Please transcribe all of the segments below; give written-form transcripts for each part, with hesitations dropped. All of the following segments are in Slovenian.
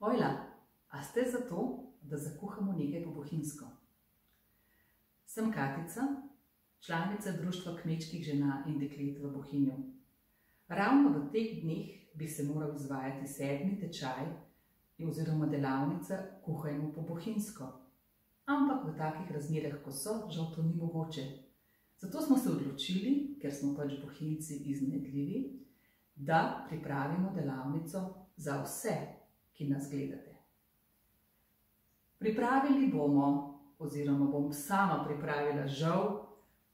Ojla, a ste za to, da zakuhamo nekaj po bohinjsko? Sem Katica, članica Društva kmečkih žena in deklet v Bohinju. Ravno v teh dneh bi se moral izvajati 7. tečaj oziroma delavnica Kuhajmo po bohinjsko. Ampak v takih razmerah, ko so, žal to ni mogoče. Zato smo se odločili, ker smo pač Bohinjci iznajdljivi, da pripravimo delavnico za vse, ki nas gledate. Pripravili bomo, oziroma bom sama pripravila žal,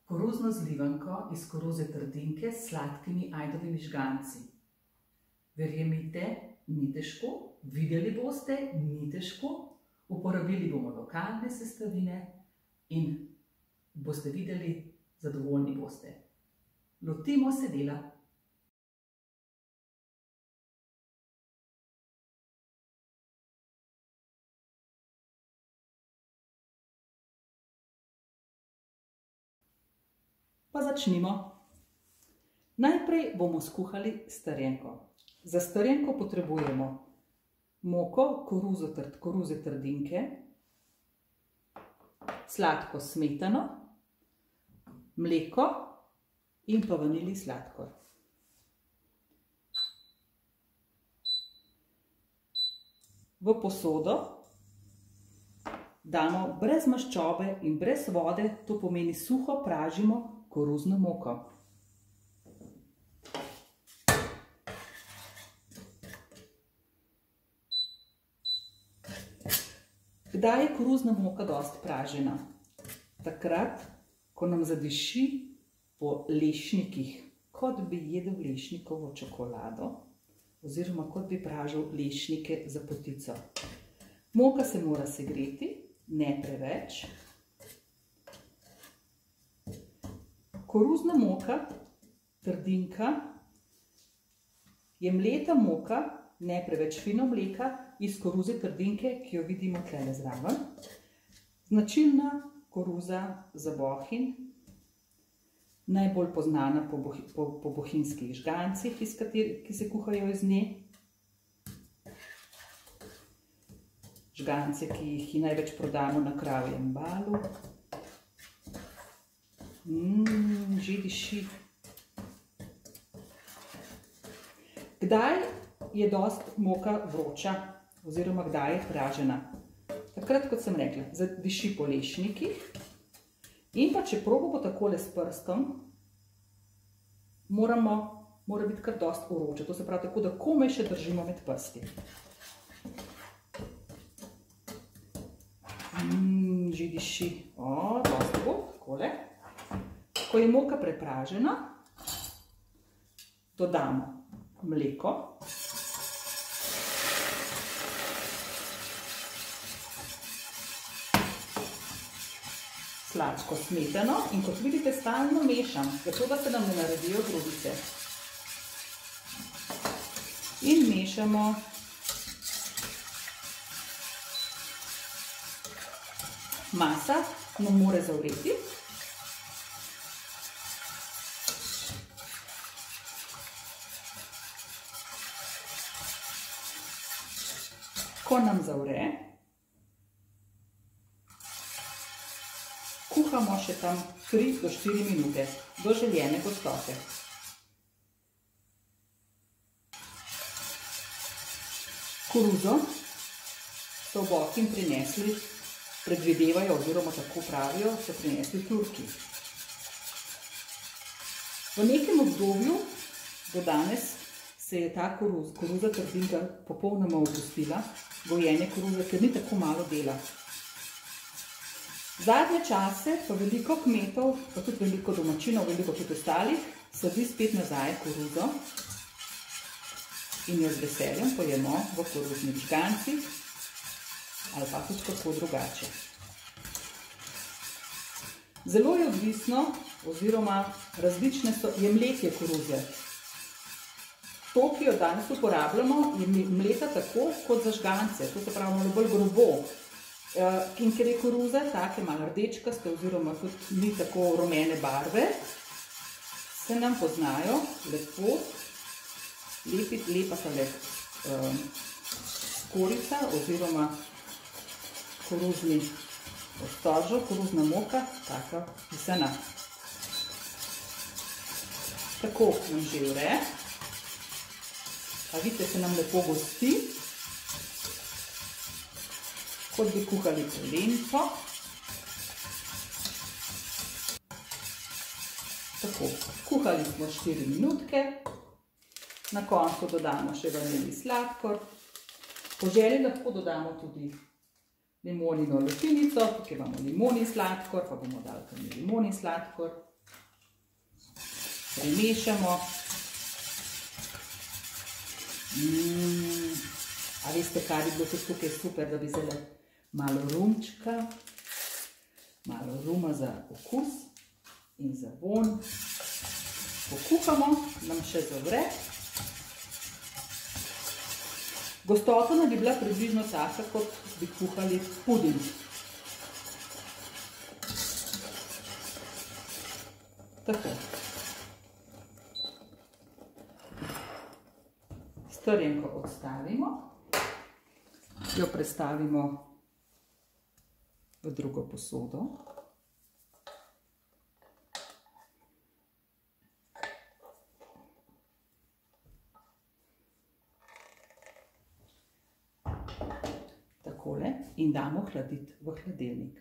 koruzno zlivanko iz koruze trdinke s sladkimi ajdovimi žganci. Verjemite, ni težko, videli boste, ni težko, uporabili bomo lokalne sestavine in boste videli, zadovoljni boste. Lotimo se dela. Pa začnimo. Najprej bomo skuhali strjenko. Za strjenko potrebujemo moko, koruze trdinke, sladko smetano, mleko in pa vanilij sladkor. V posodo damo brez maščobe in brez vode, to pomeni suho pražimo koruzno moko. Kdaj je koruzna moka dosti pražena? Takrat, ko nam zadiši po lešnikih, kot bi jedel lešnikovo čokolado, oziroma kot bi pražil lešnike za potico. Moka se mora segreti, ne preveč. Koruzna moka, trdinka, je mleta moka, ne preveč fino mleka, iz koruze trdinke, ki jo vidimo tukaj zraven. Značilna koruza za Bohinj, najbolj poznana po bohinjskih žgancih, ki se kuhajo iz nje. Žgance, ki jih največ prodamo na Kravjem balu. Že diši. Kdaj je dosti moka vroča, oziroma kdaj je pražena? Takrat, kot sem rekla, zadiši po lešnikih in pa če probamo takole s prstom, mora biti kar dosti vroče. To se pravi tako, da komaj še držimo med prsti. Že diši. Dosti bo, takole. Ko je moka prepražena, dodamo mleko, sladko smetano in kot vidite stalno mešam, zato da se nam ne naredijo grudice. In mešamo. Masa nam mora zavreti. Ko nam zavre, kuhamo še tam 3 do 4 minute do željene gostote. Koruzo so v Bohinj prinesli, predvidevajo, oziroma tako pravijo, so prinesli Turki. V nekem obdobju do danes se je ta koruza trdinka popolnoma opustila, gojenje koruze, ker ni tako malo dela. Zadnje čase pa veliko kmetov, pa tudi veliko domačinov, veliko tudi ostalih, sadi spet nazaj koruzo in jo z veseljem pojemo v koruznih žgancih ali pa tudi kako drugače. Zelo je odvisno, oziroma različne je mletje koruze. To, ki jo danes uporabljamo, je mleta tako kot za žgance, to se pravi malo bolj grobo. In ker je koruza take malo rdečkaste, oziroma tudi ni tako rumene barve, se nam poznajo lepo, lepa tale Skorica oziroma koruzni storžo, koruzna moka, taka pisana. Tako nam že vre. Pa vidite, se nam lepo gosti, kot bi kuhali polenco. Tako, kuhali smo 4 minutke, na koncu dodamo še vaniljev sladkor. Po želji lahko dodamo tudi limonino lupinico, tukaj imamo limonin sladkor, pa bomo dali tudi limonin sladkor. Premešamo. A veste, kaj bi bilo tudi tukaj super, da bi vzeli malo rumčka, malo ruma za okus in za vonj. Pokuhamo, nam še zavre. Gostota naj bi bila približno taka, kot bi kuhali puding. Tako. Strjenko odstavimo, jo prestavimo v drugo posodo. Takole in damo hladiti v hladilnik.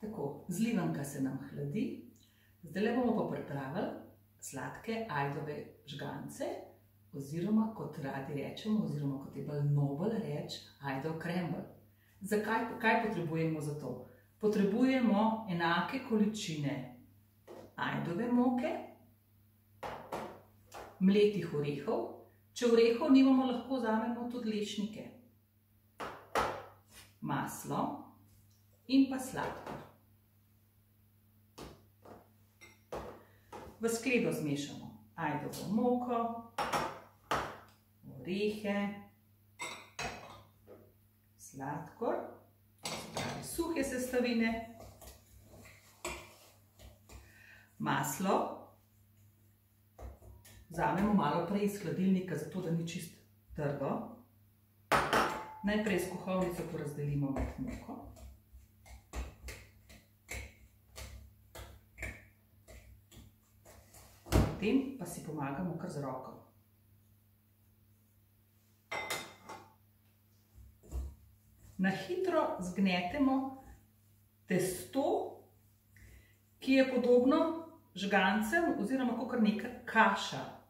Tako, zlivanka se nam hladi, zdaj bomo pa pripravili sladke ajdove žgance, oziroma kot radi rečemo, oziroma kot je bolj nobel reči, ajdov krembl. Kaj potrebujemo za to? Potrebujemo enake količine ajdove moke, mletih orehov, če orehov nimamo, lahko vzamemo tudi lešnike, maslo in pa sladkor. V skledo zmešamo ajdovo moko, orehe, sladkor, suhe sestavine, maslo. Vzamemo malo prej iz hladilnika, zato da ni čist trdo. Najprej s kuhalnico porazdelimo med moko. Potem pa si pomagamo kar z roko. Na hitro zgnetemo testo, ki je podobno žgancem oziroma kakor neka kaša.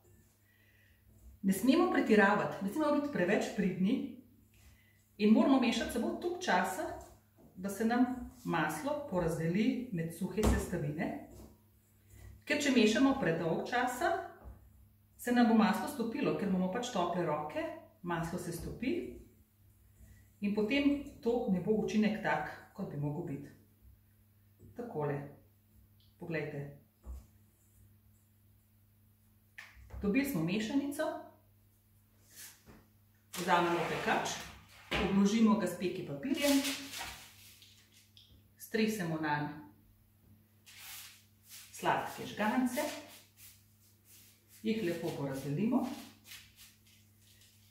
Ne smemo pretiravati, ne smemo biti preveč pridni in moramo mešati samo toliko časa, da se nam maslo porazdeli med suhe sestavine. Ker če mešamo predolg časa, se nam bo maslo stopilo, ker imamo pač tople roke, maslo se stopi in potem to ne bo učinek tak, kot bi mogel biti. Takole, poglejte. Dobili smo mešanico, vzamemo pekač, obložimo ga s peki papirjem, stresemo nanj sladke žgance, jih lepo porazdelimo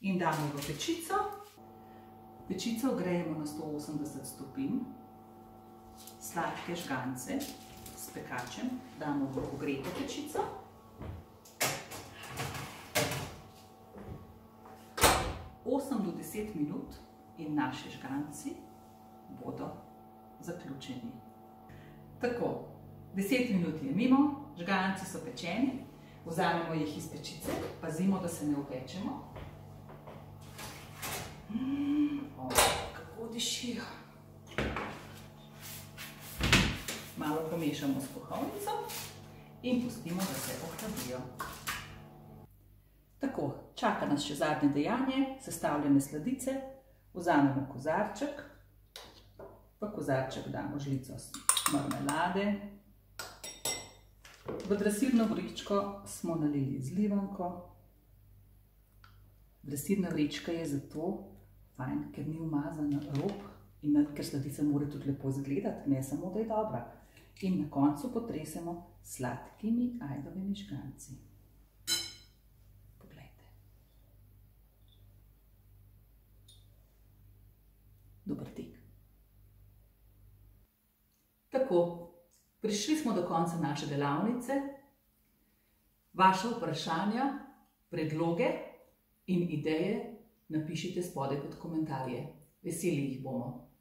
in damo v pečico. Pečico grejemo na 180 stopinj, sladke žgance s pekačem damo v ogreto pečico. 8 do 10 minut in naši žganci bodo zaključeni. Tako, 10 minut je mimo, žganci so pečeni, vzamemo jih iz pečice, pazimo, da se ne opečemo. Kako dišijo. Malo pomešamo s kuhalnico in pustimo, da se ohladijo. Tako, čaka nas še zadnje dejanje, sestavljene sladice. Vzamemo kozarček, v kozarček damo žlico marmelade. V dresirno vrečko smo nalili zlivanko. Dresirna vrečka je zato fajn, ker ni umazana rob in ker sladica mora tudi lepo izgledati, ne samo, da je dobra. In na koncu potresemo s sladkimi ajdovimi žganci. Poglejte. dober tek. Tako, prišli smo do konca naše delavnice. Vaše vprašanja, predloge in ideje napišite spodaj kot komentarje. Veseli jih bomo.